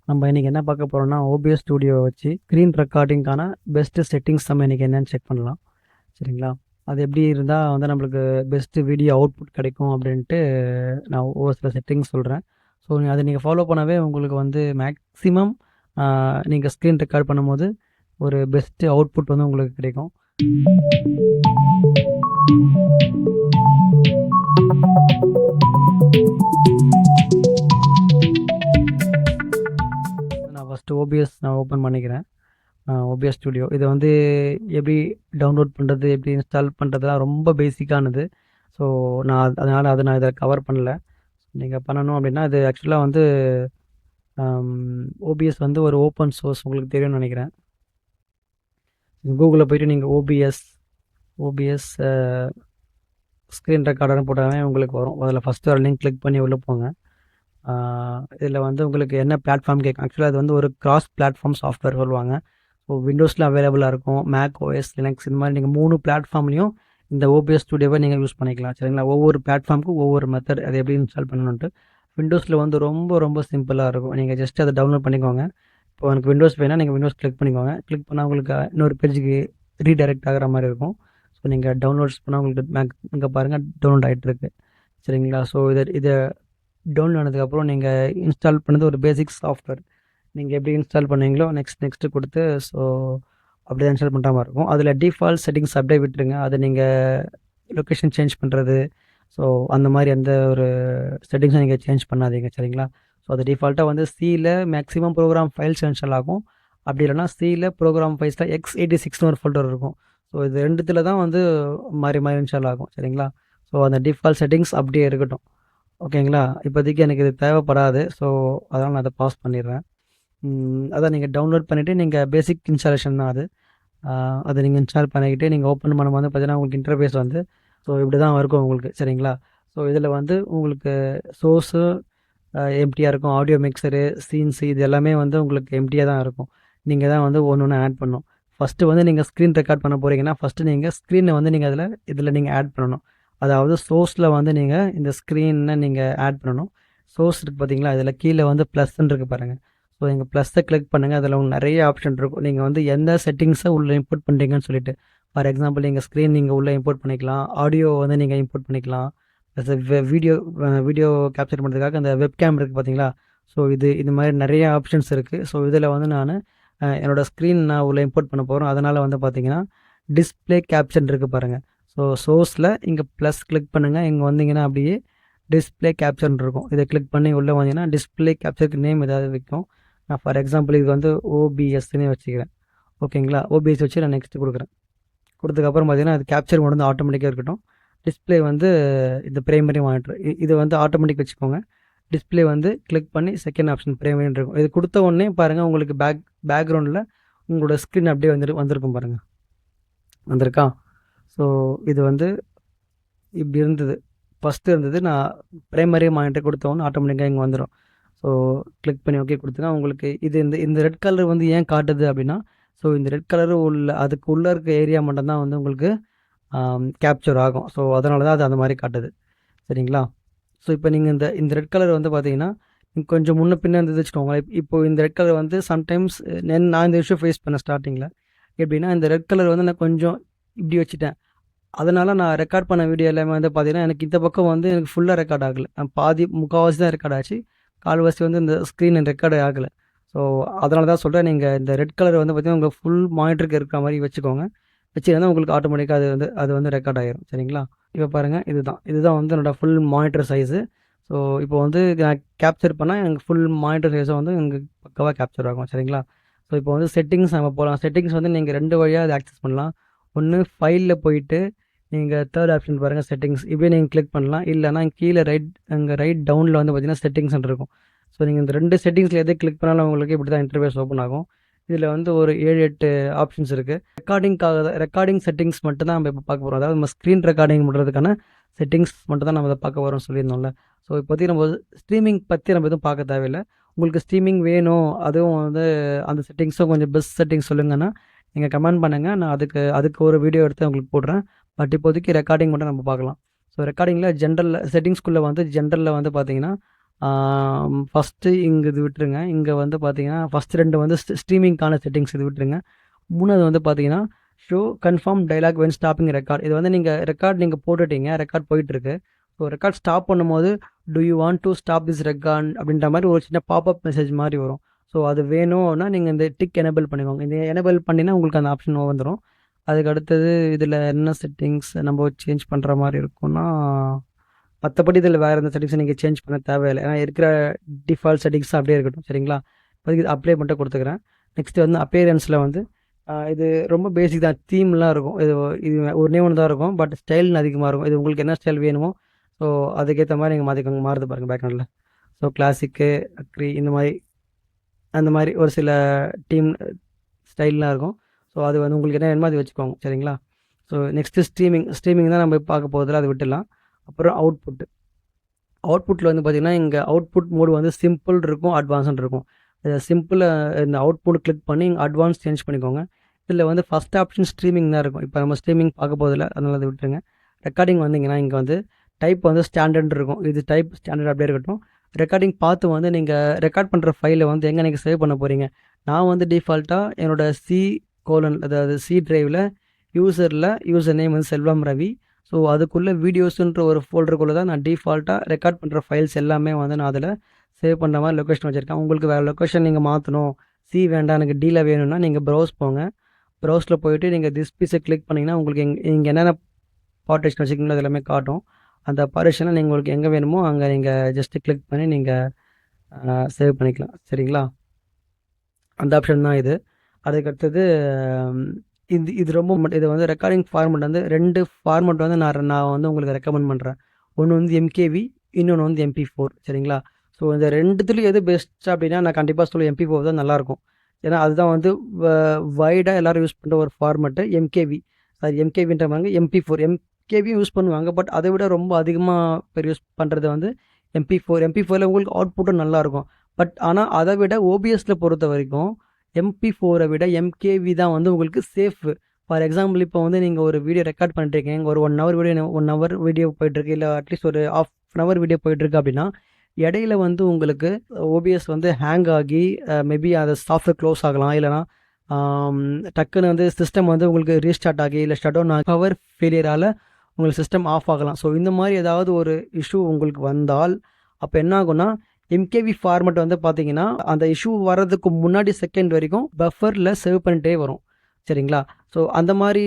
நம்ம இன்றைக்கி என்ன பார்க்க போகிறோம்னா ஓபிஎஸ் ஸ்டூடியோ வச்சு ஸ்க்ரீன் ரெக்கார்டிங்கான பெஸ்ட்டு செட்டிங்ஸ் நம்ம இன்றைக்கி என்னென்னு செக் பண்ணலாம். சரிங்களா? அது எப்படி இருந்தால் வந்து நம்மளுக்கு பெஸ்ட்டு வீடியோ அவுட்புட் கிடைக்கும் அப்படின்ட்டு நான் ஒவ்வொரு சில செட்டிங்ஸ் சொல்கிறேன். ஸோ அதை நீங்கள் ஃபாலோ பண்ணவே உங்களுக்கு வந்து மேக்ஸிமம் நீங்கள் ஸ்க்ரீன் ரெக்கார்ட் பண்ணும்போது ஒரு பெஸ்ட்டு அவுட்புட் வந்து உங்களுக்கு கிடைக்கும். நான் ஃபஸ்ட்டு ஓபிஎஸ் நான் ஓப்பன் பண்ணிக்கிறேன். ஓபிஎஸ் ஸ்டுடியோ இதை வந்து எப்படி டவுன்லோட் பண்ணுறது, எப்படி இன்ஸ்டால் பண்ணுறதுலாம் ரொம்ப பேசிக்கானது. ஸோ அதனால் அதை நான் இதை கவர் பண்ணல. நீங்கள் பண்ணணும் அப்படின்னா இது ஆக்சுவலாக வந்து ஓபிஎஸ் வந்து ஒரு ஓப்பன் சோர்ஸ், உங்களுக்கு தெரியும்னு நினைக்கிறேன். கூகுளில் போய்ட்டு நீங்கள் ஓபிஎஸ் ஸ்க்ரீன் ரெக்கார்டர்னு போட்டாலே உங்களுக்கு வரும். அதில் ஃபஸ்ட்டு ஒரு லிங்க் கிளிக் பண்ணி உள்ளே போங்க. இதில் வந்து உங்களுக்கு என்ன பிளாட்ஃபார்ம் கேட்கும். ஆக்சுவலாக அது வந்து ஒரு கிராஸ் பிளாட்ஃபார்ம் சாஃப்ட்வேர் சொல்லுவாங்க. ஸோ விண்டோஸில் அவைலபிளாக இருக்கும், மேக் ஓஎஸ், லினக்ஸ், இந்த மாதிரி நீங்கள் 3 பிளாட்ஃபார்ம்லேயும் இந்த ஓபிஎஸ் ஸ்டுடியோவை நீங்கள் யூஸ் பண்ணிக்கலாம். சரிங்களா? ஒவ்வொரு பிளாட்ஃபார்முக்கும் ஒவ்வொரு மெத்தட், அதை எப்படி இன்ஸ்டால் பண்ணணுன்ட்டு. விண்டோஸில் வந்து ரொம்ப ரொம்ப சிம்பிளாக இருக்கும். நீங்கள் ஜஸ்ட் அதை டவுன்லோட் பண்ணிக்கோங்க. இப்போ எனக்கு விண்டோஸ் வேணால் நீங்கள் விண்டோஸ் கிளிக் பண்ணிக்கோங்க. கிளிக் பண்ணால் உங்களுக்கு இன்னொரு பேஜுக்கு ரீடைரக்ட் ஆகிற மாதிரி இருக்கும். ஸோ நீங்கள் டவுன்லோட்ஸ் பண்ணால் உங்களுக்கு இங்கே பாருங்கள் டவுன்லோட் ஆகிட்டு இருக்கு. சரிங்களா? ஸோ இதை டவுன்லோட் ஆனதுக்கப்புறம் நீங்கள் இன்ஸ்டால் பண்ணது ஒரு பேசிக் சாஃப்ட்வேர். நீங்கள் எப்படி இன்ஸ்டால் பண்ணுவீங்களோ நெக்ஸ்ட்டு கொடுத்து ஸோ அப்படியே இன்ஸ்டால் பண்ணுற மாதிரி இருக்கும். அதில் டிஃபால்ட் செட்டிங்ஸ் அப்படியே விட்டுருங்க. அதை நீங்கள் லொக்கேஷன் சேஞ்ச் பண்ணுறது, ஸோ அந்த மாதிரி எந்த ஒரு செட்டிங்ஸும் நீங்கள் சேஞ்ச் பண்ணாதீங்க. சரிங்களா? ஸோ அது டிஃபால்ட்டாக வந்து சியில் மேக்ஸிமம் ப்ரோக்ராம் ஃபைல்ஸ் இன்ஸ்டால் ஆகும். அப்படி இல்லைனா சியில் ப்ரோக்ராம் ஃபைல்ஸில் x86னு ஒரு ஃபோல்டர் இருக்கும். ஸோ இது ரெண்டுத்தில் தான் வந்து மாறி மாறி இன்ஸ்டால் ஆகும். சரிங்களா? ஸோ அந்த டிஃபால்ட் செட்டிங்ஸ் அப்படியே இருக்கட்டும். ஓகேங்களா? இப்போதைக்கு எனக்கு இது தேவைப்படாது. ஸோ அதனால் நான் அதை பாஸ் பண்ணிடுறேன். அதான் நீங்கள் டவுன்லோட் பண்ணிவிட்டு நீங்கள் பேசிக் இன்ஸ்டாலேஷன் தான் அது. அதை நீங்கள் இன்ஸ்டால் பண்ணிக்கிட்டு நீங்கள் ஓப்பன் பண்ணும்போது பார்த்தீங்கன்னா உங்களுக்கு இன்டர்ஃபேஸ் வந்து ஸோ இப்படி தான் இருக்கும் உங்களுக்கு. சரிங்களா? ஸோ இதில் வந்து உங்களுக்கு சோர்ஸு எம்டியாக இருக்கும். ஆடியோ மிக்சரு, சீன்ஸு, இது எல்லாமே வந்து உங்களுக்கு எம்டியாக தான் இருக்கும். நீங்கள் தான் வந்து ஒன்று ஒன்று ஆட் பண்ணணும். ஃபஸ்ட்டு வந்து நீங்கள் ஸ்க்ரீன் ரெக்கார்ட் பண்ண போகிறீங்கன்னா ஃபஸ்ட்டு நீங்கள் ஸ்க்ரீனை வந்து நீங்கள் இதில் நீங்கள் ஆட் பண்ணணும். அதாவது சோர்ஸில் வந்து நீங்கள் இந்த ஸ்க்ரீனை நீங்கள் ஆட் பண்ணணும். சோர்ஸ் இருக்குது பார்த்தீங்களா? இதில் கீழே வந்து ப்ளஸ்ன்னு இருக்குது பாருங்கள். ஸோ நீங்கள் ப்ளஸ்ஸை கிளிக் பண்ணுங்கள். அதில் உங்களுக்கு நிறைய ஆப்ஷன் இருக்கும். நீங்கள் வந்து எந்த செட்டிங்ஸை உள்ளே இம்போர்ட் பண்ணுறீங்கன்னு சொல்லிட்டு. ஃபார் எக்ஸாம்பிள் நீங்கள் ஸ்க்ரீன் நீங்கள் உள்ளே இம்போர்ட் பண்ணிக்கலாம். ஆடியோ வந்து நீங்கள் இம்போர்ட் பண்ணிக்கலாம். ப்ளஸ் வீடியோ கேப்சர் பண்ணுறதுக்காக அந்த வெப்கேம் இருக்குது பார்த்தீங்களா? ஸோ இது மாதிரி நிறைய ஆப்ஷன்ஸ் இருக்குது. ஸோ இதில் வந்து நான் என்னோடய ஸ்க்ரீன் நான் உள்ளே இம்போர்ட் பண்ண போகிறோம். அதனால் வந்து பார்த்தீங்கன்னா டிஸ்பிளே கேப்சர் இருக்குது பாருங்கள். ஸோ சோர்ஸில் இங்கே ப்ளஸ் கிளிக் பண்ணுங்கள். இங்கே வந்தீங்கன்னா அப்படியே டிஸ்பிளே கேப்சர்னு இருக்கும். இதை கிளிக் பண்ணி உள்ளே வந்தீங்கன்னா டிஸ்பிளே கேப்சருக்கு நேம் ஏதாவது வைக்கும். நான் ஃபார் எக்ஸாம்பிள் இது வந்து ஓபிஎஸ்ன்னு வச்சுக்கிறேன். ஓகேங்களா? ஓபிஎஸ் வச்சு நான் நெக்ஸ்ட்டு கொடுக்குறேன். கொடுத்ததுக்கப்புறம் பார்த்தீங்கன்னா அது கேப்சர் மோட் வந்து ஆட்டோமேட்டிக்காக இருக்கட்டும். டிஸ்பிளே வந்து இந்த பிரைமரி மானிட்டர் இது வந்து ஆட்டோமேட்டிக் வச்சுக்கோங்க. டிஸ்பிளே வந்து கிளிக் பண்ணி செகண்ட் ஆப்ஷன் பிரைமரின்னு இருக்கும். இது கொடுத்த உடனே பாருங்கள் உங்களுக்கு பேக்ரவுண்டில் உங்களோட ஸ்க்ரீன் அப்படியே வந்திருக்கும் பாருங்கள். வந்திருக்கா? ஸோ இது வந்து இப்படி இருந்தது. ஃபஸ்ட்டு இருந்தது. நான் பிரைமரி மானிட்டர் கொடுத்தவொன்னே ஆட்டோமேட்டிக்காக இங்கே வந்துடும். ஸோ கிளிக் பண்ணி ஓகே கொடுத்தீங்கன்னா உங்களுக்கு இது இந்த ரெட் கலர் வந்து ஏன் காட்டுது அப்படின்னா, ஸோ இந்த ரெட் கலரு அதுக்கு உள்ளே இருக்க ஏரியா மட்டும்தான் வந்து உங்களுக்கு கேப்சர் ஆகும். ஸோ அதனால தான் அது அந்த மாதிரி காட்டுது. சரிங்களா? ஸோ இப்போ நீங்கள் இந்த ரெட் கலர் வந்து பார்த்தீங்கன்னா கொஞ்சம் முன்ன பின்ன இருந்தது வச்சுக்கோங்களேன். இப்போ இந்த ரெட் கலர் வந்து சம்டைம்ஸ் நான் இந்த விஷயம் ஃபேஸ் பண்ணேன் ஸ்டார்டிங்கில். எப்படின்னா இந்த ரெட் கலர் வந்து நான் கொஞ்சம் இப்படி வச்சுட்டேன். அதனால் நான் ரெக்கார்ட் பண்ண வீடியோ எல்லாமே வந்து பார்த்தீங்கன்னா எனக்கு இந்த பக்கம் வந்து எனக்கு ஃபுல்லாக ரெக்கார்ட் ஆகலை. முக்கால்வாசி தான் ரெக்கார்ட் ஆச்சு. கால்வாசி வந்து இந்த ஸ்க்ரீன் ரெக்கார்டே ஆகலை. ஸோ அதனால தான் சொல்கிறேன், நீங்கள் இந்த ரெட் கலர் வந்து பார்த்தீங்கன்னா உங்களுக்கு ஃபுல் மானிட்டருக்கு இருக்கிற மாதிரி வச்சுக்கோங்க. வச்சுருந்தா உங்களுக்கு ஆட்டோமேட்டிக்காக அது வந்து ரெக்கார்ட் ஆகிரும். சரிங்களா? இப்போ பாருங்கள் இதுதான் வந்து என்னோடய ஃபுல் மானிட்டர் சைஸு. ஸோ இப்போ வந்து நான் கேப்சர் பண்ணால் எனக்கு ஃபுல் மானிட்டர் சைஸை வந்து இங்கே பக்காவாக கேப்சர் ஆகும். சரிங்களா? ஸோ இப்போ வந்து செட்டிங்ஸ் நம்ம போகலாம். செட்டிங்ஸ் வந்து நீங்கள் 2 வழியாக அதை ஆக்சஸ் பண்ணலாம். ஒன்று ஃபைலில் போயிட்டு நீங்கள் தேர்ட் ஆப்ஷன் பாருங்கள் செட்டிங்ஸ், இப்படியே நீங்கள் கிளிக் பண்ணலாம். இல்லைனா கீழே ரைட் டவுனில் வந்து பார்த்தீங்கன்னா செட்டிங்ஸ்ன்னு இருக்கும். ஸோ நீங்கள் இந்த 2 செட்டிங்ஸில் எதை கிளிக் பண்ணாலும் உங்களுக்கு இப்படி தான் இன்டர்ஃபேஸ் ஓப்பன் ஆகும். இதில் வந்து ஒரு 7-8 ஆப்ஷன்ஸ் இருக்குது. ரெக்கார்டிங் செட்டிங்ஸ் மட்டும் தான் நம்ம இப்போ பார்க்க போகிறோம். அதாவது நம்ம ஸ்க்ரீன் ரெக்கார்டிங் பண்ணுறதுக்கான செட்டிங்ஸ் மட்டும் தான் நம்ம அதை பார்க்க வரோம்னு சொல்லியிருந்தோம்ல. ஸோ இப்போதைக்கு நம்ம ஸ்ட்ரீமிங் பற்றி நம்ம எதுவும் பார்க்க தேவையில்லை. உங்களுக்கு ஸ்ட்ரீமிங் வேணும், அதுவும் வந்து அந்த செட்டிங்ஸும் கொஞ்சம் பெஸ்ட் செட்டிங்ஸ் சொல்லுங்கன்னா நீங்கள் கமெண்ட் பண்ணுங்கள். நான் அதுக்கு ஒரு வீடியோ எடுத்து உங்களுக்கு போடுறேன். பட் இப்போதைக்கு ரெக்கார்டிங் மட்டும் நம்ம பார்க்கலாம். ஸோ ரெக்கார்டிங்கில் ஜென்ரலில் செட்டிங்ஸ்குள்ளே வந்து ஜென்ரலில் வந்து பார்த்தீங்கன்னா ஃபஸ்ட்டு இங்கே இது விட்டுருங்க. இங்கே வந்து பார்த்தீங்கன்னா ஃபஸ்ட் 2 வந்து ஸ்ட்ரீமிங்க்கான செட்டிங்ஸ் இது விட்டுருங்க. 3வது வந்து பார்த்தீங்கன்னா show confirm dialogue when stopping record. இது வந்து நீங்கள் போட்டுட்டீங்க, ரெக்கார்ட் போயிட்டுருக்கு. ஸோ ரெக்கார்ட் ஸ்டாப் பண்ணும்போது do you want to stop this record அப்படின்ற மாதிரி ஒரு சின்ன பாப்அப் மெசேஜ் மாதிரி வரும். ஸோ அது வேணும்னா நீங்கள் இந்த டிக் எனேபிள் பண்ணிக்கோங்க. இந்த எனேபிள் பண்ணினா உங்களுக்கு அந்த ஆப்ஷன் வந்துடும். அதுக்கு அடுத்தது இதில் என்ன செட்டிங்ஸ் நம்ம சேஞ்ச் பண்ணுற மாதிரி இருக்கும்னா, மற்றபடி இதில் வேறு எந்த செட்டிங்ஸும் நீங்கள் சேஞ்ச் பண்ண தேவையில்லை. ஏன்னா இருக்கிற டிஃபால்ட் செட்டிங்ஸ் அப்படியே இருக்கட்டும். சரிங்களா? இப்போதைக்கு இது அப்ளை மட்டும் கொடுத்துக்கிறேன். நெக்ஸ்ட் வந்து அப்பியரன்ஸில் வந்து இது ரொம்ப பேசிக் தான். தீம்லாம் இருக்கும். இது ஒன்றே ஒன்று தான் இருக்கும். பட் ஸ்டைல் அதிகமாக இருக்கும். இது உங்களுக்கு என்ன ஸ்டைல் வேணுமோ ஸோ அதுக்கேற்ற மாதிரி நீங்கள் மாற்றிக்கோங்க. மாறுது பாருங்கள் பேக்ரவுண்டில். ஸோ கிளாசிக்கு, அக்ரி இந்த மாதிரி அந்த மாதிரி ஒரு சில டீம் ஸ்டைல்லாம் இருக்கும். ஸோ அது வந்து உங்களுக்கு என்ன வேணுமோ அது வச்சுக்கோங்க. சரிங்களா? ஸோ நெக்ஸ்ட்டு ஸ்ட்ரீமிங் தான் நம்ம பார்க்க போகிறதில்ல, அதை விட்டுடலாம். அப்புறம் அவுட்புட்டில் வந்து பார்த்திங்கன்னா இங்கே அவுட்புட் மோடு வந்து சிம்பிள் இருக்கும், அட்வான்ஸ்னு இருக்கும். சிம்பிளாக இந்த அவுட்புட் கிளிக் பண்ணி அட்வான்ஸ் சேஞ்ச் பண்ணிக்கோங்க. இதில் வந்து ஃபஸ்ட் ஆப்ஷன் ஸ்ட்ரீமிங் தான் இருக்கும். இப்போ நம்ம ஸ்ட்ரீமிங் பார்க்க போதில்லை, அதனால் அதை விட்டுருங்க. ரெக்கார்டிங் வந்தீங்கன்னா இங்கே வந்து டைப் வந்து ஸ்டாண்டர்ட் இருக்கும். இது டைப் ஸ்டாண்டர்ட் அப்படியே இருக்கட்டும். ரெக்கார்டிங் பார்த்து வந்து நீங்கள் ரெக்கார்ட் பண்ணுற ஃபைலை வந்து எங்கே நீங்கள் சேவ் பண்ண போகிறீங்க. நான் வந்து டிஃபால்ட்டாக என்னோடய அதாவது சி ட்ரைவில் யூசர் நேம் வந்து செல்வம் ரவி. ஸோ அதுக்குள்ளே வீடியோஸுன்ற ஒரு ஃபோல்டருக்குள்ளே தான் நான் டிஃபால்ட்டாக ரெக்கார்ட் பண்ணுற ஃபைல்ஸ் எல்லாமே வந்து நான் அதில் சேவ் பண்ணுற மாதிரி லொக்கேஷன் வச்சுருக்கேன். உங்களுக்கு வேறு லொக்கேஷன் நீங்கள் மாற்றணும், சி வேண்டாம் எனக்கு டீல வேணும்னா நீங்கள் ப்ரௌஸ் போங்க. ப்ரௌஸில் போயிட்டு நீங்கள் திஸ் பீஸை கிளிக் பண்ணிங்கன்னா உங்களுக்கு இங்கே என்னென்ன பார்ட்டிஷன் வச்சுருக்கீங்களோ அது எல்லாமே காட்டும். அந்த பார்ட்டிஷனை நீங்கள் உங்களுக்கு எங்கே வேணுமோ அங்கே நீங்கள் ஜஸ்ட்டு கிளிக் பண்ணி நீங்கள் சேவ் பண்ணிக்கலாம். சரிங்களா? அந்த ஆப்ஷன் தான் இது. அதுக்கடுத்தது இது ரொம்ப இது வந்து ரெக்கார்டிங் ஃபார்மெட் வந்து 2 ஃபார்மெட் வந்து நான் வந்து உங்களுக்கு ரெக்கமெண்ட் பண்ணுறேன். ஒன்று வந்து எம்கேவி, இன்னொன்று வந்து MP4. சரிங்களா? ஸோ இந்த 2துலேயும் எது பெஸ்ட் அப்படின்னா நான் கண்டிப்பாக சொல்லுவேன் MP4 தான் நல்லாயிருக்கும். ஏன்னா அதுதான் வந்து வைடாக எல்லோரும் யூஸ் பண்ணுற ஒரு ஃபார்மெட்டு எம்கேவி. அது எம்கேவின்ற மாதிரி MP4 எம்கேவியும் யூஸ் பண்ணுவாங்க. பட் அதை விட ரொம்ப அதிகமாக பேர் யூஸ் பண்ணுறது வந்து MP4ல் உங்களுக்கு அவுட்புட்டும் நல்லாயிருக்கும். பட் ஆனால் அதை விட ஓபிஎஸில் பொறுத்த வரைக்கும் MP4 விட எம்கேவி தான் வந்து உங்களுக்கு சேஃபு. ஃபார் எக்ஸாம்பிள் இப்போ வந்து நீங்கள் ஒரு வீடியோ ரெக்கார்ட் பண்ணிட்டுருக்கீங்க, ஒரு 1 ஹவர் வீடியோ போயிட்டுருக்கு, இல்லை அட்லீஸ்ட் ஒரு ½ ஹவர் வீடியோ போயிட்டுருக்கு அப்படின்னா இடையில வந்து உங்களுக்கு ஓபிஎஸ் வந்து ஹேங் ஆகி மேபி அதை சாஃப்ட்வேர் க்ளோஸ் ஆகலாம். இல்லைனா டக்குன்னு வந்து சிஸ்டம் வந்து உங்களுக்கு ரீஸ்டார்ட் ஆகி இல்லை ஷட் டவுன் ஆகி பவர் ஃபெயிலியரால் உங்களுக்கு சிஸ்டம் ஆஃப் ஆகலாம். ஸோ இந்த மாதிரி ஏதாவது ஒரு இஷ்யூ உங்களுக்கு வந்தால் அப்போ என்ன ஆகும்னா எம்கேவி ஃபார்மெட் வந்து பார்த்தீங்கன்னா அந்த இஷ்யூ வர்றதுக்கு முன்னாடி செகண்ட் வரைக்கும் பஃபரில் சேவ் பண்ணிட்டே வரும். சரிங்களா? ஸோ அந்த மாதிரி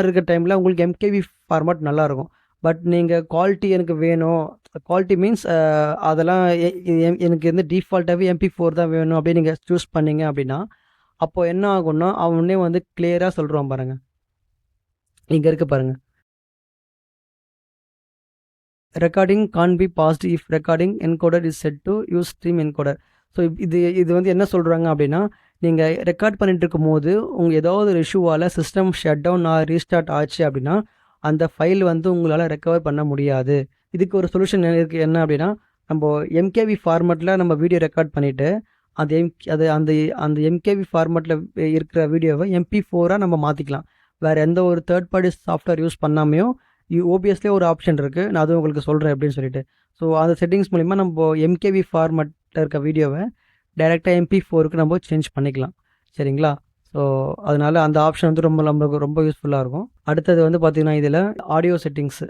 இருக்க டைமில் உங்களுக்கு எம்கேவி ஃபார்மெட் நல்லாயிருக்கும். பட் நீங்கள் குவாலிட்டி எனக்கு வேணும், குவாலிட்டி மீன்ஸ் அதெல்லாம் எனக்கு வந்து டிஃபால்ட்டாகவே MP4 தான் வேணும் அப்படின்னு நீங்கள் சூஸ் பண்ணீங்க அப்படின்னா அப்போது என்ன ஆகும்னா அவனே வந்து கிளியராக சொல்கிறான் பாருங்கள். இங்கே இருக்குது பாருங்கள், recording can't be paused if recording encoder is set to use stream encoder. So இது வந்து என்ன சொல்கிறாங்க அப்படின்னா நீங்கள் ரெக்கார்ட் பண்ணிட்டு இருக்கும் போது உங்கள் ஏதாவது ஒரு இஷ்யூவால் சிஸ்டம் ஷட் டவுன் ரீஸ்டார்ட் ஆச்சு அப்படின்னா அந்த ஃபைல் வந்து உங்களால் ரெக்கவர் பண்ண முடியாது. இதுக்கு ஒரு சொல்யூஷன் இருக்குது. என்ன அப்படின்னா நம்ம எம்கேவி ஃபார்மெட்டில் நம்ம வீடியோ ரெக்கார்ட் பண்ணிவிட்டு அந்த எம்கேவி ஃபார்மெட்டில் இருக்கிற வீடியோவை MP4 நம்ம மாற்றிக்கலாம். வேறு எந்த ஒரு தேர்ட் பார்ட்டி சாஃப்ட்வேர் யூஸ் பண்ணாமையும் ஓபிஎஸ்லேயே ஒரு ஆப்ஷன் இருக்குது, நான் அதுவும் உங்களுக்கு சொல்கிறேன் அப்படின்னு சொல்லிட்டு. ஸோ அந்த செட்டிங்ஸ் மூலிமா நம்ம எம்கேவி ஃபார்மெட்டில் இருக்க வீடியோவை டைரெக்டாக MP4க்கு நம்ம சேஞ்ச் பண்ணிக்கலாம். சரிங்களா? ஸோ அதனால் அந்த ஆப்ஷன் வந்து நம்மளுக்கு ரொம்ப யூஸ்ஃபுல்லாக இருக்கும். அடுத்தது வந்து பார்த்திங்கன்னா இதில் ஆடியோ செட்டிங்ஸு.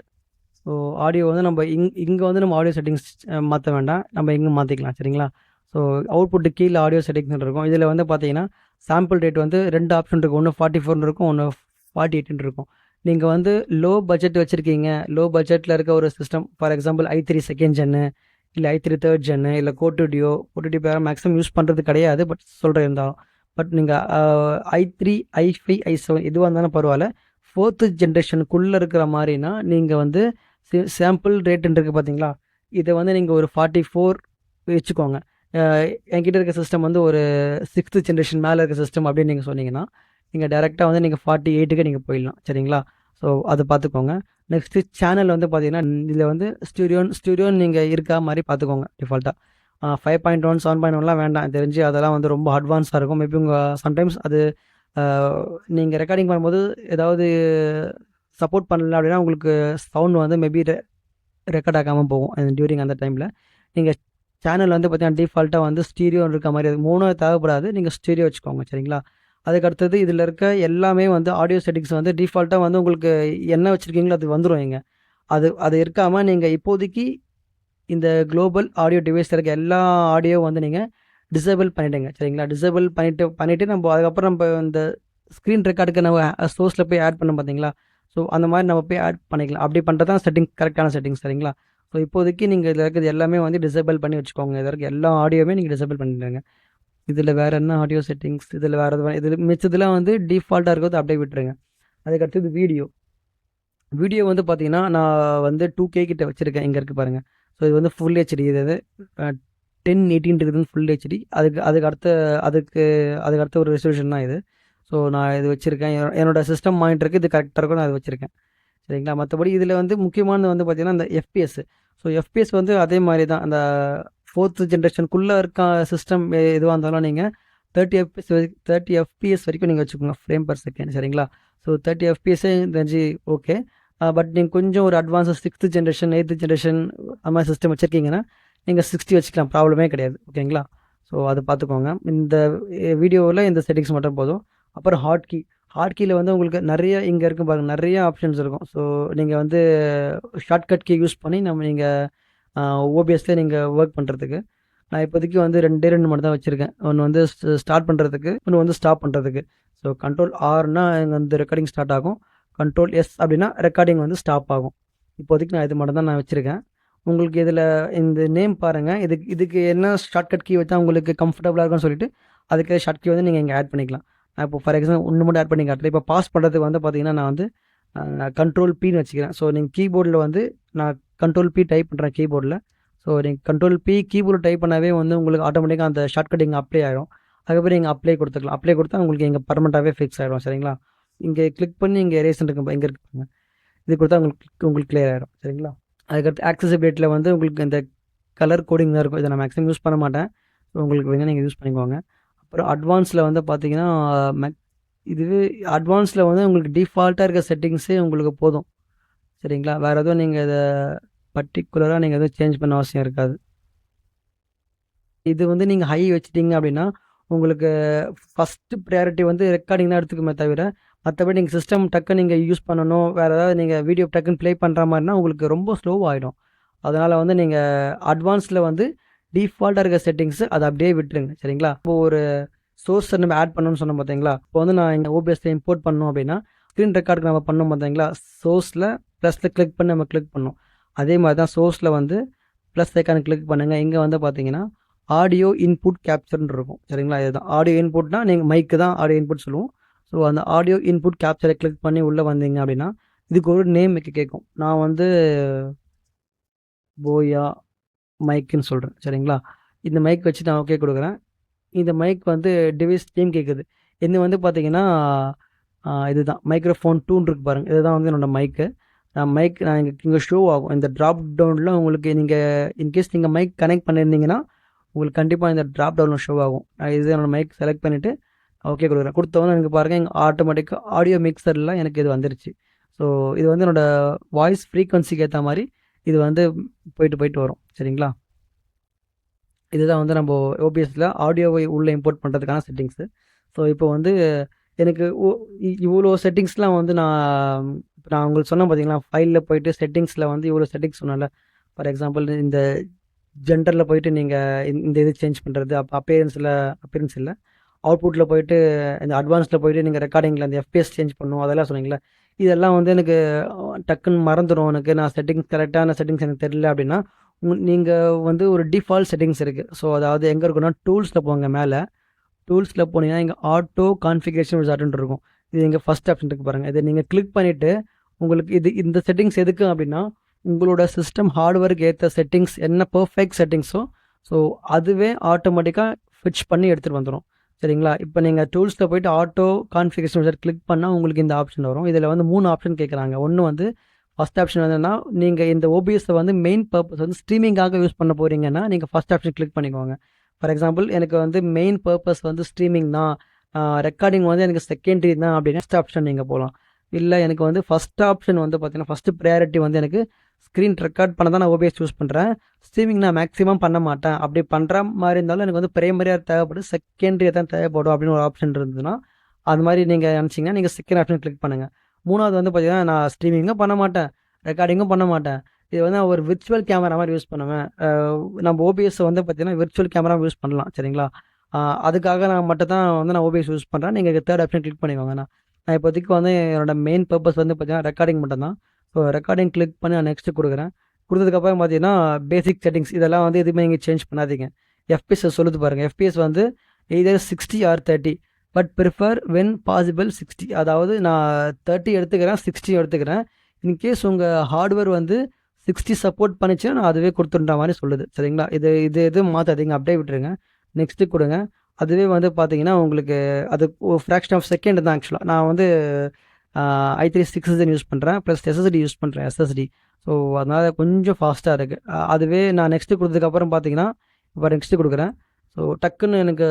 ஸோ ஆடியோ வந்து நம்ம இங்கே வந்து நம்ம ஆடியோ செட்டிங்ஸ் மாற்ற வேண்டாம், நம்ம இங்கே மாற்றிக்கலாம். சரிங்களா? ஸோ அவுட்புட்டு கீழே ஆடியோ செட்டிங்ஸ் இருக்கும். இதில் வந்து பார்த்தீங்கன்னா சாம்பிள் ரேட் வந்து 2 ஆப்ஷன் இருக்கும். ஒன்று 44 இருக்கும், ஒன்று 48 இருக்கும். நீங்கள் வந்து லோ பட்ஜெட் வச்சுருக்கீங்க, லோ பட்ஜெட்டில் இருக்க ஒரு system, for example i3 second gen, இல்லை i3 தேர்ட் ஜென்னு, இல்லை கோட்டுடியோ மேக்ஸிமம் யூஸ் பண்ணுறது கிடையாது. பட் சொல்கிறேன் இருந்தாலும் பட் நீங்கள் i3 i5 i7 எதுவாக இருந்தாலும் பரவாயில்ல, 4th ஜென்ரேஷனுக்குள்ளே இருக்கிற மாதிரினா நீங்கள் வந்து சாம்பிள் ரேட்டுன்னு இருக்குது பார்த்தீங்களா, இதை வந்து நீங்கள் ஒரு 44 வச்சுக்கோங்க. என்கிட்ட இருக்க சிஸ்டம் வந்து ஒரு 6th ஜென்ரேஷன் மேலே இருக்க சிஸ்டம் அப்படின்னு நீங்கள் சொன்னீங்கன்னா நீங்கள் டேரெக்டாக வந்து நீங்கள் 48க்கு நீங்கள் போயிடலாம். சரிங்களா? ஸோ அதை பார்த்துக்கோங்க. நெக்ஸ்ட்டு சேனல் வந்து பார்த்தீங்கன்னா இதில் வந்து ஸ்டூடியோன்னு நீங்கள் இருக்கா மாதிரி பார்த்துக்கோங்க. டிஃபால்ட்டாக 5.1 7.1லாம் வேண்டாம், தெரிஞ்சு அதெல்லாம் வந்து ரொம்ப அட்வான்ஸாக இருக்கும். மேபி உங்கள் சம்டைம்ஸ் அது நீங்கள் ரெக்கார்டிங் பண்ணும்போது ஏதாவது சப்போர்ட் பண்ணல அப்படின்னா உங்களுக்கு சவுண்ட் வந்து மேபி ரெக்கார்ட் ஆகாமல் போகும் டியூரிங் அந்த டைமில். நீங்கள் சேனல் வந்து பார்த்தீங்கன்னா டிஃபால்ட்டாக வந்து ஸ்டீரியோ இருக்க மாதிரி அது 3 தேவைப்படாது. நீங்கள் ஸ்டீரியோ வச்சுக்கோங்க சரிங்களா. அதுக்கு அடுத்தது இதில் இருக்க எல்லாமே வந்து ஆடியோ செட்டிங்ஸ் வந்து டிஃபால்ட்டாக வந்து உங்களுக்கு என்ன வச்சுருக்கீங்களோ அது வந்துடும் இங்க. அது அது இருக்காமல் நீங்கள் இப்போதைக்கு இந்த குளோபல் ஆடியோ டிவைஸில் இருக்க எல்லா ஆடியோ வந்து நீங்கள் டிசேபிள் பண்ணிவிடுங்க சரிங்களா. டிசேபிள் பண்ணிவிட்டு நம்ம அதுக்கப்புறம் நம்ம இந்த ஸ்க்ரீன் ரெக்கார்டுக்கு நம்ம சோர்ஸில் போய் ஆட் பண்ணோம் பார்த்தீங்களா. ஸோ அந்த மாதிரி நம்ம போய் ஆட் பண்ணிக்கலாம். அப்படி பண்ணுறது தான் செட்டிங் கரெக்டான செட்டிங்ஸ் சரிங்களா. ஸோ இப்போதைக்கு நீங்கள் இதில் இருக்கிறது எல்லாமே வந்து டிசேபிள் பண்ணி வச்சுக்கோங்க. இதில் இருக்க எல்லா ஆடியோவுமே நீங்கள் டிசேபிள் பண்ணிடுங்க. இதில் வேறு என்ன ஆடியோ செட்டிங்ஸ் இதில் வேறு எது இதில் மிச்சதுலாம் வந்து டிஃபால்ட்டாக இருக்கிறது அப்படியே விட்டுருங்க. அதுக்கடுத்தது வீடியோ வந்து பார்த்தீங்கன்னா நான் வந்து 2K கிட்ட வச்சுருக்கேன். இங்கே இருக்குது பாருங்கள். ஸோ இது வந்து ஃபுல் ஹெச்டி. இது 1080 இருக்குதுன்னு ஃபுல் ஹெச்டி. அதுக்கு அடுத்த ஒரு ரெசல்யூஷன் தான் இது. ஸோ நான் இது வச்சுருக்கேன். என்னோடய சிஸ்டம் மானிட்டருக்கு இது கரெக்டாக இருக்கும். நான் அது வச்சுருக்கேன் சரிங்களா. மற்றபடி இதில் வந்து முக்கியமானது வந்து பார்த்திங்கன்னா இந்த FPS. ஸோ FPS வந்து அதே மாதிரி தான் அந்த 4th ஜென்ரேஷனுக்குள்ளே இருக்க சிஸ்டம் எதுவாக இருந்தாலும் நீங்கள் 30 FPS வரைக்கும் நீங்கள் வச்சுக்கோங்க ஃப்ரேம் பர் செகண்ட் சரிங்களா. ஸோ 30 FPS தெரிஞ்சு ஓகே. பட் நீங்கள் கொஞ்சம் ஒரு அட்வான்ஸாக 6th ஜென்ரேஷன் 8th ஜென்ரேஷன் அந்த மாதிரி சிஸ்டம் வச்சுருக்கீங்கன்னா நீங்கள் 60 வச்சுக்கலாம், ப்ராப்ளமே கிடையாது ஓகேங்களா. ஸோ அது பார்த்துக்கோங்க. இந்த வீடியோவில் இந்த செட்டிங்ஸ் மட்டும் போதும். அப்புறம் ஹாட்கீயில் வந்து உங்களுக்கு நிறைய இங்கே இருக்கும் பாருங்கள், நிறைய ஆப்ஷன்ஸ் இருக்கும். ஸோ நீங்கள் வந்து ஷார்ட்கட் கீ யூஸ் பண்ணி நீங்கள் ஓபிஎஸ்ல நீங்கள் ஒர்க் பண்ணுறதுக்கு நான் இப்போதைக்கு வந்து ரெண்டு மட்டும் தான் வச்சுருக்கேன். ஒன்று வந்து ஸ்டார்ட் பண்ணுறதுக்கு, ஒன்று வந்து ஸ்டாப் பண்ணுறதுக்கு. ஸோ கண்ட்ரோல் ஆர்னா இங்கே வந்து ரெக்கார்டிங் ஸ்டார்ட் ஆகும், கண்ட்ரோல் எஸ் அப்படின்னா ரெக்கார்டிங் வந்து ஸ்டாப் ஆகும். இப்போதைக்கு நான் இது மட்டும் தான் நான் வச்சுருக்கேன். உங்களுக்கு இதில் இந்த நேம் பாருங்கள். இதுக்கு என்ன ஷார்ட்கட் கீ வச்சா உங்களுக்கு கம்ஃபர்டபுளாக இருக்கும்னு சொல்லிட்டு அதுக்கு ஷார்ட் கீ வந்து நீங்கள் இங்கே ஆட் பண்ணிக்கலாம். நான் இப்போ ஃபார் எக்ஸாம்பிள் ஒன்று மட்டும் ஆட் பண்ணி காட்டுறேன். இப்போ பாஸ் பண்ணுறதுக்கு வந்து பார்த்தீங்கன்னா நான் வந்து கண்ட்ரோல் பின்னு வச்சுக்கிறேன். ஸோ நீங்கள் கீபோர்டில் வந்து நான் கண்ட்ரோல் பி டைப் பண்ணுறேன் கீபோர்டில். ஸோ நீங்கள் கண்ட்ரோல் பி கீபோர்டு டைப் பண்ணாவே வந்து உங்களுக்கு ஆட்டோமேட்டிக்காக அந்த ஷார்ட்கட் இங்கே அப்ளை ஆகிடும். அதுக்கப்புறம் நீங்கள் அப்ளை கொடுத்துக்கலாம். அப்ளை கொடுத்தா உங்களுக்கு இங்கே பர்மனெண்ட்டாகவே ஃபிக்ஸ் ஆகிடும் சரிங்களா. இங்கே கிளிக் பண்ணி இங்கே எரேஸ் இருக்கு, இங்கே இருக்குங்க, இது கொடுத்தா உங்களுக்கு கிளியர் ஆகிடும் சரிங்களா. அதுக்கடுத்து ஆக்சசிபிலிட்டியில் வந்து உங்களுக்கு இந்த கலர் கோடிங் தான் இருக்கும். இதை நான் மேக்ஸிமம் யூஸ் பண்ண மாட்டேன். உங்களுக்கு வேணால் நீங்கள் யூஸ் பண்ணிக்கோங்க. அப்புறம் அட்வான்ஸில் வந்து பார்த்தீங்கன்னா இதுவே அட்வான்ஸில் வந்து உங்களுக்கு டிஃபால்ட்டாக இருக்க செட்டிங்ஸே உங்களுக்கு போதும் சரிங்களா. வேறு எதுவும் நீங்கள் இதை பர்டிகுலராக நீங்கள் எதுவும் சேஞ்ச் பண்ண அவசியம் இருக்காது. இது வந்து நீங்கள் ஹை வச்சுட்டிங்க அப்படின்னா உங்களுக்கு ஃபஸ்ட்டு ப்ரையாரிட்டி வந்து ரெக்கார்டிங் தான் எடுத்துக்குமே தவிர மற்றபடி நீங்கள் சிஸ்டம் டக்கு நீங்கள் யூஸ் பண்ணணும், வேறு ஏதாவது நீங்கள் வீடியோ டக்குன்னு ப்ளே பண்ணுற மாதிரினா உங்களுக்கு ரொம்ப ஸ்லோவாகிடும். அதனால் வந்து நீங்கள் அட்வான்ஸில் வந்து டிஃபால்ட்டாக இருக்க செட்டிங்ஸு அதை அப்படியே விட்டுருங்க சரிங்களா. இப்போ ஒரு சோர்ஸை நம்ம ஆட் பண்ணணும்னு சொன்னோம் பார்த்தீங்களா. இப்போ வந்து நான் இங்கே ஓபிஎஸ்ல இம்போர்ட் பண்ணோம் அப்படின்னா ஸ்க்ரீன் ரெக்கார்டுக்கு நம்ம பண்ணோம் பார்த்தீங்களா. சோர்ஸில் ப்ளஸில் கிளிக் பண்ணி நம்ம கிளிக் பண்ணோம். அதே மாதிரி தான் சோர்ஸில் வந்து ப்ளஸ் ஐக்கான கிளிக் பண்ணுங்கள். இங்கே வந்து பார்த்தீங்கன்னா ஆடியோ இன்புட் கேப்சர்னு இருக்கும் சரிங்களா. இதுதான் ஆடியோ இன்புட்னா நீங்கள் மைக்கு தான் ஆடியோ இன்புட் சொல்லுவோம். ஸோ அந்த ஆடியோ இன்புட் கேப்சரை கிளிக் பண்ணி உள்ளே வந்தீங்க அப்படின்னா இதுக்கு ஒரு நேம் வைக்க கேட்கும். நான் வந்து போயா மைக்குன்னு சொல்கிறேன் சரிங்களா. இந்த மைக் வச்சு நான் ஓகே கொடுக்குறேன். இந்த மைக் வந்து டிவைஸ் நேம் கேட்குது. இது வந்து பார்த்தீங்கன்னா இதுதான் மைக்ரோஃபோன் 2 இருக்கு பாருங்கள். இதுதான் வந்து என்னோடய மைக்கு. நான் இங்கே ஷோ ஆகும். இந்த ட்ராப் டவுனில் உங்களுக்கு நீங்கள் இன்கேஸ் நீங்கள் மைக் கனெக்ட் பண்ணியிருந்தீங்கன்னா உங்களுக்கு கண்டிப்பாக இந்த ட்ராப் டவுனில் ஷோ ஆகும். இது என்னோடய மைக் செலக்ட் பண்ணிவிட்டு ஓகே கொடுக்குறேன். கொடுத்தவொன்னே எனக்கு பாருங்கள் இங்கே ஆட்டோமேட்டிக்காக ஆடியோ மிக்சரில் எனக்கு இது வந்துருச்சு. ஸோ இது வந்து என்னோடய வாய்ஸ் ஃப்ரீக்வன்சிக்கு ஏற்ற மாதிரி இது வந்து போயிட்டு வரும் சரிங்களா. இதுதான் வந்து நம்ம ஓபிஎஸ்ல ஆடியோவை உள்ளே இம்போர்ட் பண்ணுறதுக்கான செட்டிங்ஸு. ஸோ இப்போ வந்து எனக்கு இவ்வளோ செட்டிங்ஸ்லாம் வந்து நான் உங்களுக்கு சொன்னேன் பார்த்தீங்களா. ஃபைலில் போயிட்டு செட்டிங்ஸில் வந்து இவ்வளோ செட்டிங்ஸ் சொன்னேன்ல. ஃபார் எக்ஸாம்பிள் இந்த ஜென்டரில் போயிட்டு நீங்கள் இந்த இது சேஞ்ச் பண்ணுறது, அப்போ அப்பியரன்ஸ் இல்லை அவுட்புட்டில் போயிட்டு இந்த அட்வான்ஸில் போயிட்டு நீங்கள் ரெக்கார்டிங்கில் அந்த FPS சேஞ்ச் பண்ணணும் அதெல்லாம் சொன்னீங்களே. இதெல்லாம் வந்து எனக்கு டக்குன்னு மறந்துடும். எனக்கு நான் கரெக்டான செட்டிங்ஸ் எனக்கு தெரியல அப்படின்னா நீங்கள் வந்து ஒரு டிஃபால்ட் செட்டிங்ஸ் இருக்குது. ஸோ அதாவது எங்கே இருக்குன்னா டூல்ஸில் போங்க. மேலே டூல்ஸில் போனீங்கன்னா இங்கே ஆட்டோ கான்ஃபிகரேஷன் ரிசார்ட்னு இருக்கும். இது இங்கே ஃபஸ்ட் ஆப்ஷன் இருக்குது பாருங்கள். இதை நீங்கள் கிளிக் பண்ணிவிட்டு உங்களுக்கு இந்த செட்டிங்ஸ் எதுக்கு அப்படின்னா உங்களோட சிஸ்டம் ஹார்ட்வேருக்கு ஏற்ற செட்டிங்ஸ் என்ன பர்ஃபெக்ட் செட்டிங்ஸோ ஸோ அதுவே ஆட்டோமேட்டிக்காக ஃபிட்ச் பண்ணி எடுத்துகிட்டு வந்துடும் சரிங்களா. இப்போ நீங்கள் டூல்ஸில் போய்ட்டு ஆட்டோ கான்ஃபிகரேஷன் ரிசார்ட் கிளிக் பண்ணால் உங்களுக்கு இந்த ஆப்ஷன் வரும். இதில் வந்து 3 ஆப்ஷன் கேட்குறாங்க. ஒன்று வந்து ஃபஸ்ட் ஆப்ஷன் என்னன்னா நீங்கள் இந்த ஓபிஎஸ்ஸை வந்து மெயின் பர்பஸ் வந்து ஸ்ட்ரீமிங்காக யூஸ் பண்ண போகிறீங்கன்னா நீங்கள் ஃபஸ்ட் ஆப்ஷன் கிளிக் பண்ணிக்கோங்க. ஃபார் எக்ஸாம்பிள் எனக்கு வந்து மெயின் பர்பஸ் வந்து ஸ்ட்ரீமிங் தான், ரெக்கார்டிங் வந்து எனக்கு செகண்டரி தான் அப்படின்னா ஃபஸ்ட் ஆப்ஷன் நீங்கள் போகலாம். இல்லை எனக்கு வந்து ஃபஸ்ட் ஆப்ஷன் வந்து பார்த்தீங்கன்னா ஃபஸ்ட்டு ப்ரையாரிட்டி வந்து எனக்கு ஸ்க்ரீன் ரெக்கார்ட் பண்ண தான் நான் ஓபிஎஸ் யூஸ் பண்ணுறேன். ஸ்ட்ரீமிங் நான் மேக்ஸிமம் பண்ண மாட்டேன். அப்படி பண்ணுற மாதிரி இருந்தாலும் எனக்கு வந்து பிரைமரியாக தேவைப்படும், செகண்டரியாக தான் தேவைப்படும் அப்படின்னு ஒரு ஆப்ஷன் இருந்ததுன்னா, அது மாதிரி நீங்கள் நினச்சிங்கன்னா நீங்கள் செகண்ட் ஆப்ஷன் கிளிக் பண்ணுங்கள். மூணாவது வந்து பார்த்தீங்கன்னா, நான் ஸ்ட்ரீமிங்கும் பண்ண மாட்டேன், ரெக்கார்டிங்கும் பண்ண மாட்டேன். இது வந்து நான் ஒரு விர்ச்சுவல் கேமரா மாதிரி யூஸ் பண்ணுவேன். நம்ம ஓபிஎஸ் வந்து பார்த்தீங்கன்னா விர்ச்சுவல் கேமரா யூஸ் பண்ணலாம், சரிங்களா? அதுக்காக நான் மட்டும் தான் வந்து நான் ஓபிஎஸ் யூஸ் பண்ணுறேன். நீங்கள் தேர்ட் ஆப்ஷன் கிளிக் பண்ணிக்கோங்க. நான் இப்போதைக்கு வந்து என்னோட மெயின் பர்பஸ் வந்து பார்த்தீங்கன்னா ரெக்கார்டிங் மட்டும் தான். ஸோ ரெக்கார்டிங் கிளிக் பண்ணி நான் நெக்ஸ்ட்டு கொடுக்குறேன். கொடுத்ததுக்கப்புறம் பார்த்தீங்கன்னா பேசிக் செட்டிங்ஸ் இதெல்லாம் வந்து எதுவுமே நீங்கள் சேஞ்ச் பண்ணாதீங்க. எஃப்பிஎஸ் சொல்லுது பாருங்கள். எஃப்பிஎஸ் வந்து either 60 or 30, but prefer when possible 60. அதாவது நான் 30 எடுத்துக்கிறேன், 60 எடுத்துக்கிறேன். இன்கேஸ் உங்கள் ஹார்ட்வேர் வந்து 60 சப்போர்ட் பண்ணிச்சுன்னா நான் அதுவே கொடுத்துட்ற மாதிரி சொல்லுது, சரிங்களா? இது இது எதுவும் மாற்றாதீங்க, அப்படியே விட்டுருங்க. நெக்ஸ்ட்டு கொடுங்க. அதுவே வந்து பார்த்தீங்கன்னா உங்களுக்கு அது ஃப்ராக்ஷன் ஆஃப் செகண்ட் தான். ஆக்சுவலாக நான் வந்து i3 6 யூஸ் பண்ணுறேன், ப்ளஸ் எஸ்எஸ்டி யூஸ் பண்ணுறேன், எஸ்எஸ்டி. ஸோ அதனால் கொஞ்சம் ஃபாஸ்ட்டாக இருக்குது. அதுவே நான் நெக்ஸ்ட்டு கொடுத்ததுக்கப்புறம் பார்த்தீங்கன்னா இப்போ நெக்ஸ்ட்டு கொடுக்குறேன். ஸோ டக்குன்னு எனக்கு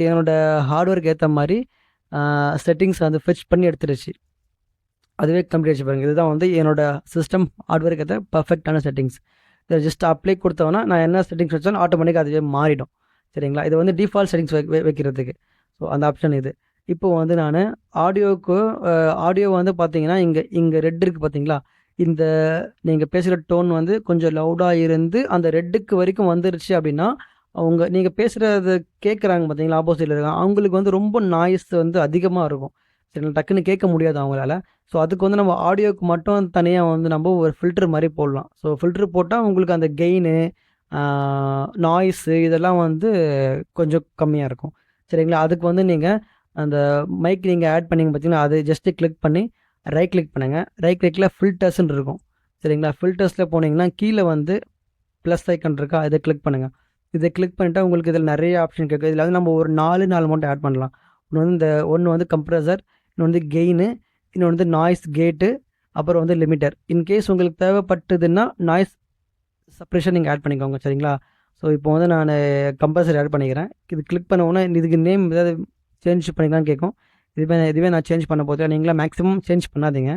என்னோடய ஹார்ட்வேருக்கு ஏற்ற மாதிரி செட்டிங்ஸ் வந்து ஃபெச் பண்ணி எடுத்துருச்சு. அதுவே கம்ப்ளீட் ஆச்சு பாருங்கள். இதுதான் வந்து என்னோடய சிஸ்டம் ஹார்ட்வேருக்கு ஏற்ற பர்ஃபெக்டான செட்டிங்ஸ். இதை ஜஸ்ட் அப்ளை கொடுத்தோன்னா நான் என்ன செட்டிங்ஸ் வச்சாலும் ஆட்டோமேட்டிக்காக அதுவே மாறிடும், சரிங்களா? இது வந்து டிஃபால்ட் செட்டிங்ஸ் வைக்கிறதுக்கு. ஸோ அந்த ஆப்ஷன் இது. இப்போ வந்து நான் ஆடியோ வந்து பார்த்தீங்கன்னா இங்கே ரெட் இருக்குது பார்த்தீங்களா? இந்த நீங்கள் பேசுகிற டோன் வந்து கொஞ்சம் லவுடாக இருந்து அந்த ரெட்டுக்கு வரைக்கும் வந்துருச்சு அப்படின்னா, நீங்கள் பேசுகிறது கேட்குறாங்க பார்த்தீங்களா, ஆப்போசிட்டில் இருக்காங்க, அவங்களுக்கு வந்து ரொம்ப நாய்ஸ் வந்து அதிகமாக இருக்கும், சரிங்களா? டக்குன்னு கேட்க முடியாது அவங்களால. ஸோ அதுக்கு வந்து நம்ம ஆடியோவுக்கு மட்டும் தனியாக வந்து நம்ம ஒரு ஃபில்டர் மாதிரி போடலாம். ஸோ ஃபில்ட்ரு போட்டால் உங்களுக்கு அந்த கெயினு, நாய்ஸு இதெல்லாம் வந்து கொஞ்சம் கம்மியாக இருக்கும், சரிங்களா? அதுக்கு வந்து நீங்கள் அந்த மைக் நீங்கள் ஆட் பண்ணிங்க பார்த்தீங்கன்னா, அது ஜஸ்ட்டு கிளிக் பண்ணி ரைட் கிளிக் பண்ணுங்கள். ரைட் கிளிக்கில் ஃபில்டர்ஸ்ன்னு இருக்கும், சரிங்களா? ஃபில்டர்ஸில் போனீங்கன்னா கீழே வந்து ப்ளஸ் ஐக்கன் இருக்கா, இதை கிளிக் பண்ணுங்கள். இதை கிளிக் பண்ணிட்டா உங்களுக்கு இதில் நிறைய ஆப்ஷன் கேட்குது. இதில் வந்து நம்ம ஒரு 4 மட்டும் ஆட் பண்ணலாம். ஒன்று வந்து கம்ப்ரஸர், இன்னொன்று வந்து கெயினு, இன்னொன்று வந்து நாய்ஸ் கேட்டு, அப்புறம் வந்து லிமிட்டர். இன்கேஸ் உங்களுக்கு தேவைப்பட்டதுன்னா நாய்ஸ் சப்ரேஷன் நீங்கள் ஆட் பண்ணிக்கோங்க, சரிங்களா? ஸோ இப்போ வந்து நான் கம்ப்ரஸர் ஆட் பண்ணிக்கிறேன். இது கிளிக் பண்ண உடனே இதுக்கு நேம் ஏதாவது சேஞ்ச் பண்ணிக்கலாம்னு கேட்கும். இதுவே நான் சேஞ்ச் பண்ண போகிறேன். நீங்களா மேக்ஸிமம் சேஞ்ச் பண்ணாதீங்க,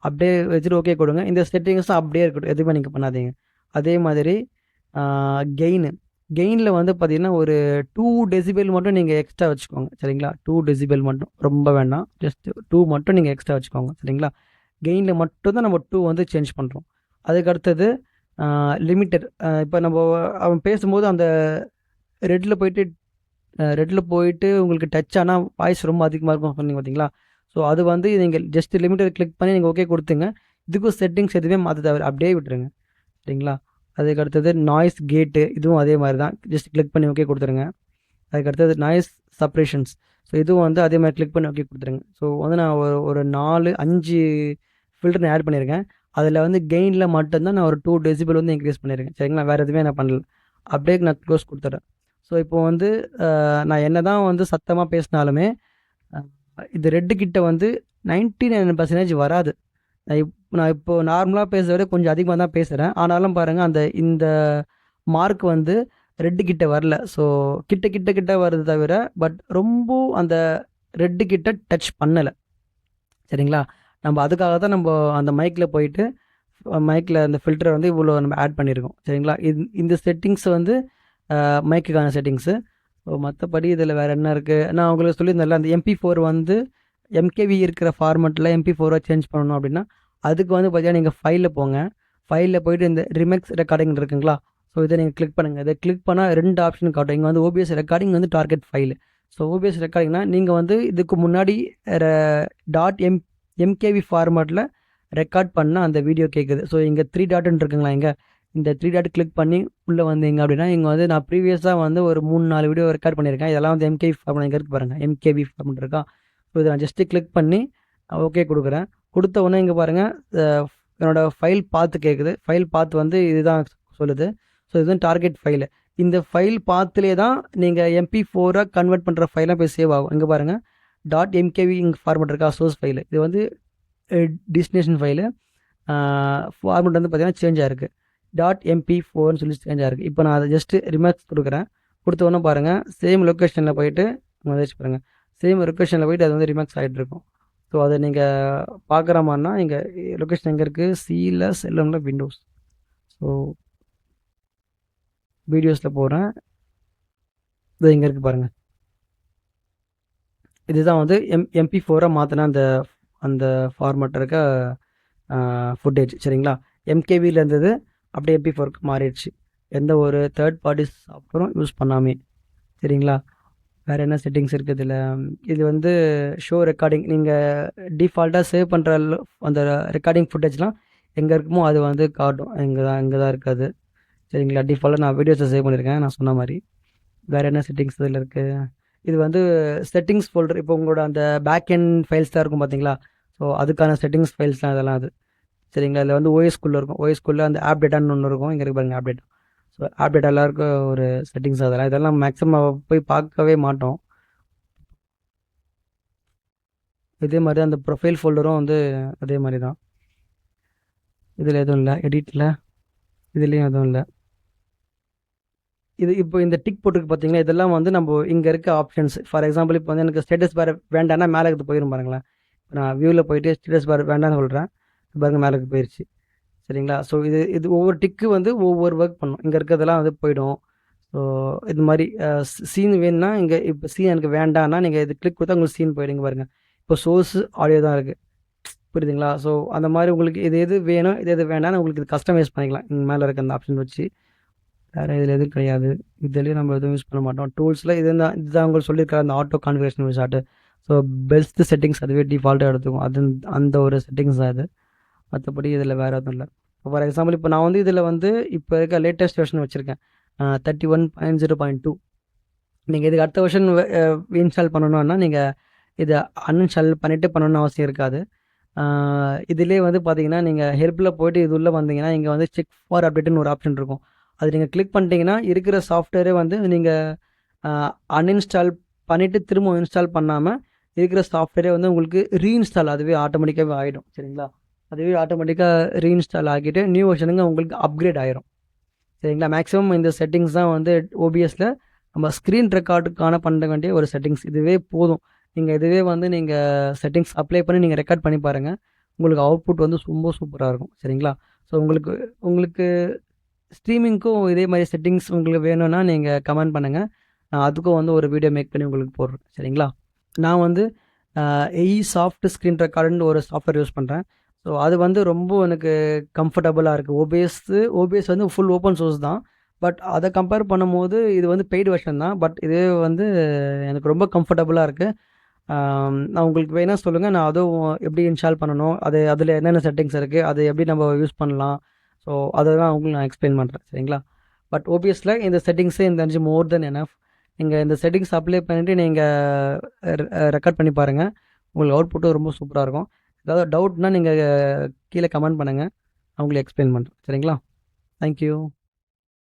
அப்படியே வச்சுட்டு ஓகே கொடுங்க. இந்த செட்டிங்ஸும் அப்படியே இருக்கட்டும், எதுவுமே நீங்கள் பண்ணாதீங்க. அதே மாதிரி கெயினில் வந்து பார்த்தீங்கன்னா ஒரு 2 டெசிபல் மட்டும் நீங்கள் எக்ஸ்ட்ரா வச்சுக்கோங்க, சரிங்களா? 2 டெசிபல் மட்டும், ரொம்ப வேண்டாம், ஜஸ்ட் 2 மட்டும் நீங்கள் எக்ஸ்ட்ரா வச்சுக்கோங்க, சரிங்களா? கெயினில் மட்டும் தான் நம்ம 2 வந்து சேஞ்ச் பண்ணுறோம். அதுக்கு அடுத்தது லிமிட்டட். இப்போ நம்ம அவன் பேசும்போது அந்த ரெட்டில் போயிட்டு உங்களுக்கு டச் ஆனால் வாய்ஸ் ரொம்ப அதிகமாக இருக்கும் சொன்னீங்க பார்த்தீங்களா? ஸோ அது வந்து நீங்கள் ஜஸ்ட் லிமிட்டட் கிளிக் பண்ணி நீங்கள் ஓகே கொடுத்துங்க. இதுக்கும் செட்டிங்ஸ் எதுவுமே மாற்ற தேவை, அப்படியே விட்டுருங்க, சரிங்களா? அதுக்கு அடுத்தது நாய்ஸ் கேட்டு, இதுவும் அதே மாதிரி தான், ஜஸ்ட் கிளிக் பண்ணி ஓகே கொடுத்துருங்க. அதுக்கு அடுத்தது நாய்ஸ் சப்ரேஷன்ஸ், ஸோ இதுவும் வந்து அதே மாதிரி கிளிக் பண்ணி ஓகே கொடுத்துருங்க. ஸோ வந்து நான் ஒரு 4-5 ஃபில்டர் நான் ஆட் பண்ணியிருக்கேன். அதில் வந்து கெயினில் மட்டும்தான் நான் ஒரு 2 டெசிபல் வந்து இன்க்ரீஸ் பண்ணியிருக்கேன், சரிங்களா? வேறு எதுவுமே நான் பண்ணல. அப்படியே நான் க்ளோஸ் கொடுத்துட்றேன். ஸோ இப்போ வந்து நான் என்ன தான் வந்து சத்தமாக பேசினாலுமே இது ரெட்டு கிட்ட வந்து 99% வராது. நான் இப்போ நார்மலாக பேசுகிறத விட கொஞ்சம் அதிகமாக தான் பேசுகிறேன். ஆனாலும் பாருங்கள் இந்த மார்க் வந்து ரெட்டு கிட்ட வரல. ஸோ கிட்ட வருது தவிர, பட் ரொம்ப அந்த ரெட்டு கிட்ட டச் பண்ணலை, சரிங்களா? நம்ம அதுக்காக தான் நம்ம அந்த மைக்கில் போயிட்டு மைக்கில் அந்த ஃபில்டரை வந்து இவ்வளோ நம்ம ஆட் பண்ணியிருக்கோம், சரிங்களா? இந்த செட்டிங்ஸ் வந்து மைக்குக்கான செட்டிங்ஸு. ஸோ மற்றபடி இதில் வேறு என்ன இருக்குது, நான் உங்களுக்கு சொல்லியிருந்தேன்ல, அந்த MP4 வந்து MKV இருக்கிற ஃபார்மெட்டில் MP4 சேஞ்ச் பண்ணணும் அப்படின்னா அதுக்கு வந்து பார்த்தீங்கன்னா நீங்கள் ஃபைலில் போங்க. ஃபைலில் போய்ட்டு இந்த ரிமெக்ஸ் ரெக்கார்டிங் இருக்குங்களா, ஸோ இதை நீங்கள் கிளிக் பண்ணுங்கள். இதை கிளிக் பண்ணால் 2 ஆப்ஷன் காட்டும். இங்கே வந்து OBS ரெக்கார்டிங் வந்து டார்கெட் ஃபைலு. ஸோ OBS ரெக்கார்டிங்னா நீங்கள் வந்து இதுக்கு முன்னாடி .mkv ஃபார்மேட்டில் ரெக்கார்ட் பண்ணால் அந்த வீடியோ கேட்குது. ஸோ இங்கே 3 டாட்னு இருக்குங்களா, இந்த 3 டாட் கிளிக் பண்ணி உள்ளே வந்தீங்க அப்படின்னா இங்கே வந்து நான் ப்ரீவியஸாக வந்து ஒரு 3-4 வீடியோ ரெக்கார்ட் பண்ணியிருக்கேன். இதெல்லாம் வந்து MKV ஃபார்மேட் இங்கே இருக்குது பாருங்கள், MKV ஃபார்மேட் இருக்கா. ஸோ இதை நான் ஜஸ்ட்டு கிளிக் பண்ணி ஓகே கொடுக்குறேன். கொடுத்த உடனே இங்கே பாருங்கள் என்னோடய ஃபைல் பாத்து கேட்குது. ஃபைல் பாத் வந்து இதுதான் சொல்லுது. ஸோ இதுதான் டார்கெட் ஃபைலு. இந்த ஃபைல் பாத்துலேயே தான் நீங்கள் MP4 கன்வெர்ட் பண்ணுற ஃபைலாக போய் சேவ் ஆகும். இங்கே பாருங்கள் .mkv இங்கே ஃபார்மேட் இருக்கா, சோர்ஸ் ஃபைலு. இது வந்து டெஸ்டினேஷன் ஃபைலு. ஃபார்மேட் வந்து பார்த்தீங்கன்னா சேஞ்ச் ஆகிருக்கு, .mp4ன்னு சொல்லி சேஞ்ச் ஆகிருக்கு. இப்போ நான் அதை ஜஸ்ட்டு ரிமார்க்ஸ் கொடுக்குறேன். கொடுத்த உடனே பாருங்கள் சேம் லொக்கேஷனில் போயிட்டு பாருங்கள், சேம் லொக்கேஷனில் போயிட்டு அது வந்து ரிமார்க்ஸ் ஆகிட்டு இருக்கும். ஸோ அதை நீங்கள் பார்க்குற மாதிரினா இங்கே லொக்கேஷன் எங்கே இருக்குது, C/LM விண்டோஸ். ஸோ வீடியோஸில் போகிறேன். இது இங்கே இருக்குது பாருங்கள். இதுதான் வந்து MP4 மாற்றின அந்த அந்த ஃபார்மேட் இருக்க ஃபுட்டேஜ். சரிங்களா? MKVயில் இருந்தது அப்படியே MP4க்கு மாறிடுச்சு, எந்த ஒரு தேர்ட் பார்ட்டி சாஃப்ட்வேரும் யூஸ் பண்ணாமே. சரிங்களா? வேறு என்ன செட்டிங்ஸ் இருக்குது இதில்? இது வந்து ஷோ ரெக்கார்டிங். நீங்கள் டிஃபால்ட்டாக சேவ் பண்ணுற அந்த ரெக்கார்டிங் ஃபுட்டேஜ்லாம் எங்கே இருக்குமோ அது வந்து காட்டும். இங்கே தான் இருக்காது. சரிங்களா? டிஃபால்ட்டாக நான் வீடியோஸை சேவ் பண்ணியிருக்கேன் நான் சொன்ன மாதிரி. வேறு என்ன செட்டிங்ஸ் இதில் இருக்குது? இது வந்து செட்டிங்ஸ் ஃபோல்டர். இப்போ உங்களோட அந்த பேக் எண்ட் ஃபைல்ஸ் தான் இருக்கும் பார்த்தீங்களா? ஸோ அதுக்கான செட்டிங்ஸ் ஃபைல்ஸ் தான் இதெல்லாம். அது சரிங்களா? இதில் வந்து ஓஎஸ்குள்ளே இருக்கும். ஓஎஸ்குள்ளே அந்த ஆப் டேட்டான்னு ஒன்று இருக்கும். இங்கே இருக்கு பாருங்க, app data. So app data எல்லாருக்கும் ஒரு செட்டிங்ஸ். இதெல்லாம் மேக்ஸிமம் போய் பார்க்கவே மாட்டோம். இதே மாதிரி அந்த ப்ரொஃபைல் ஃபோல்டரும் வந்து அதே மாதிரி தான். இதில் எதுவும் இல்லை, எடிட்டில் இதுலேயும் எதுவும் இல்லை. இது இப்போ இந்த டிக் போட்டுருக்கு பார்த்தீங்கன்னா, இதெல்லாம் வந்து நம்ம இங்கே இருக்க ஆப்ஷன்ஸ். ஃபார் எக்ஸாம்பிள் இப்போ வந்து எனக்கு ஸ்டேட்டஸ் பார் வேண்டாம்னா மேலே இது போயிடும் பாருங்களேன். நான் வியூவில் போயிட்டு ஸ்டேட்டஸ் பார் வேண்டாம்னு சொல்கிறேன், பாருங்க மேலே போயிடுச்சு. சரிங்களா? ஸோ இது ஒவ்வொரு டிக்கு வந்து ஒவ்வொரு ஒர்க் பண்ணும். இங்கே இருக்கிறதெல்லாம் வந்து போயிடும். ஸோ இது மாதிரி சீன் வேணும்னா இங்கே இப்போ சீன் எனக்கு வேண்டாம்னா நீங்கள் இது கிளிக் கொடுத்தா உங்களுக்கு சீன் போயிடுங்க பாருங்க. இப்போ சோர்ஸ் ஆடியோ தான் இருக்குது, புரியுதுங்களா? ஸோ அந்த மாதிரி உங்களுக்கு எது வேணும் எது வேண்டாம்னு உங்களுக்கு இது கஸ்டமைஸ் பண்ணிக்கலாம் இங்கே மேலே இருக்க அந்த ஆப்ஷன் வச்சு. வேறு இதில் எதுவும் கிடையாது. இதுலேயும் நம்ம எதுவும் யூஸ் பண்ண மாட்டோம். டூல்ஸில் இதுதான் உங்களுக்கு சொல்லியிருக்காரு அந்த auto configuration wizard. So best settings அதுவே டிஃபால்ட்டாக எடுத்துக்கும். அந்த ஒரு செட்டிங்ஸ் தான் இது. மற்றபடி இதில் வேறு எதுவும் இல்லை. இப்போ ஃபார் எக்ஸாம்பிள் இப்போ நான் வந்து இதில் வந்து இப்போ இருக்க லேட்டஸ்ட் வெர்ஷன் வச்சுருக்கேன், 31.0.2. நீங்கள் இதுக்கு அடுத்த வெர்ஷன் இன்ஸ்டால் பண்ணணுன்னா நீங்கள் இதை அன்இன்ஸ்டால் பண்ணிவிட்டு பண்ணணும்னு அவசியம் இருக்காது. இதிலே வந்து பார்த்தீங்கன்னா நீங்கள் ஹெல்ப்பில் போய்ட்டு இது உள்ளே வந்தீங்கன்னா இங்கே வந்து செக் ஃபார் அப்டேட்டுன்னு ஒரு ஆப்ஷன் இருக்கும். அது நீங்கள் கிளிக் பண்ணிட்டீங்கன்னா இருக்கிற சாஃப்ட்வேரே வந்து நீங்கள் அன்இன்ஸ்டால் பண்ணிவிட்டு திரும்ப இன்ஸ்டால் பண்ணாமல் இருக்கிற சாஃப்ட்வேரே வந்து உங்களுக்கு ரீஇன்ஸ்டால் அதுவே ஆட்டோமேட்டிக்காகவே ஆகிடும். சரிங்களா? அதுவே ஆட்டோமேட்டிக்காக ரீஇன்ஸ்டால் ஆகிட்டு நியூ வெர்ஷனுங்க உங்களுக்கு அப்கிரேட் ஆகிரும். சரிங்களா? மேக்ஸிமம் இந்த செட்டிங்ஸ் தான் வந்து OBSல நம்ம ஸ்க்ரீன் ரெக்கார்டுக்கான பண்ண வேண்டிய ஒரு செட்டிங்ஸ். இதுவே போதும். நீங்கள் இதுவே வந்து நீங்கள் செட்டிங்ஸ் அப்ளை பண்ணி நீங்கள் ரெக்கார்ட் பண்ணி பாருங்கள், உங்களுக்கு அவுட்புட் வந்து ரொம்ப சூப்பராக இருக்கும். சரிங்களா? ஸோ உங்களுக்கு ஸ்ட்ரீமிங்க்கும் இதே மாதிரி செட்டிங்ஸ் உங்களுக்கு வேணும்னா நீங்கள் கமெண்ட் பண்ணுங்கள், நான் அதுக்கும் வந்து ஒரு வீடியோ மேக் பண்ணி உங்களுக்கு போடுறேன். சரிங்களா? நான் வந்து சாஃப்ட் ஸ்க்ரீன் ரெக்கார்டுன்னு ஒரு சாஃப்ட்வேர் யூஸ் பண்ணுறேன். ஸோ அது வந்து ரொம்ப எனக்கு கம்ஃபர்டபுளாக இருக்குது. ஓபிஎஸ் வந்து ஃபுல் ஓப்பன் சோர்ஸ் தான். பட் அதை கம்பேர் பண்ணும்போது இது வந்து பெய்டு வெர்ஷன் தான். பட் இது வந்து எனக்கு ரொம்ப கம்ஃபர்டபுளாக இருக்குது. நான் உங்களுக்கு வேணால் சொல்லுங்கள், நான் அதுவும் எப்படி இன்ஸ்டால் பண்ணணும், அதில் என்னென்ன செட்டிங்ஸ் இருக்குது, அதை எப்படி நம்ம யூஸ் பண்ணலாம், ஸோ அதை தான் உங்களுக்கு நான் எக்ஸ்பிளைன் பண்ணுறேன். சரிங்களா? பட் ஓபிஎஸ்ல இந்த செட்டிங்ஸே இந்த மோர் தென் எனஃப். நீங்கள் இந்த செட்டிங்ஸ் அப்ளை பண்ணிவிட்டு நீங்கள் ரெக்கார்ட் பண்ணி பாருங்கள், உங்களுக்கு அவுட்புட்டும் ரொம்ப சூப்பராக இருக்கும். ஏதாவது டவுட்னா நீங்கள் கீழே கமெண்ட் பண்ணுங்கள், நான் உங்களுக்கு எக்ஸ்பிளைன் பண்ணுறேன். சரிங்களா? தேங்க்யூ.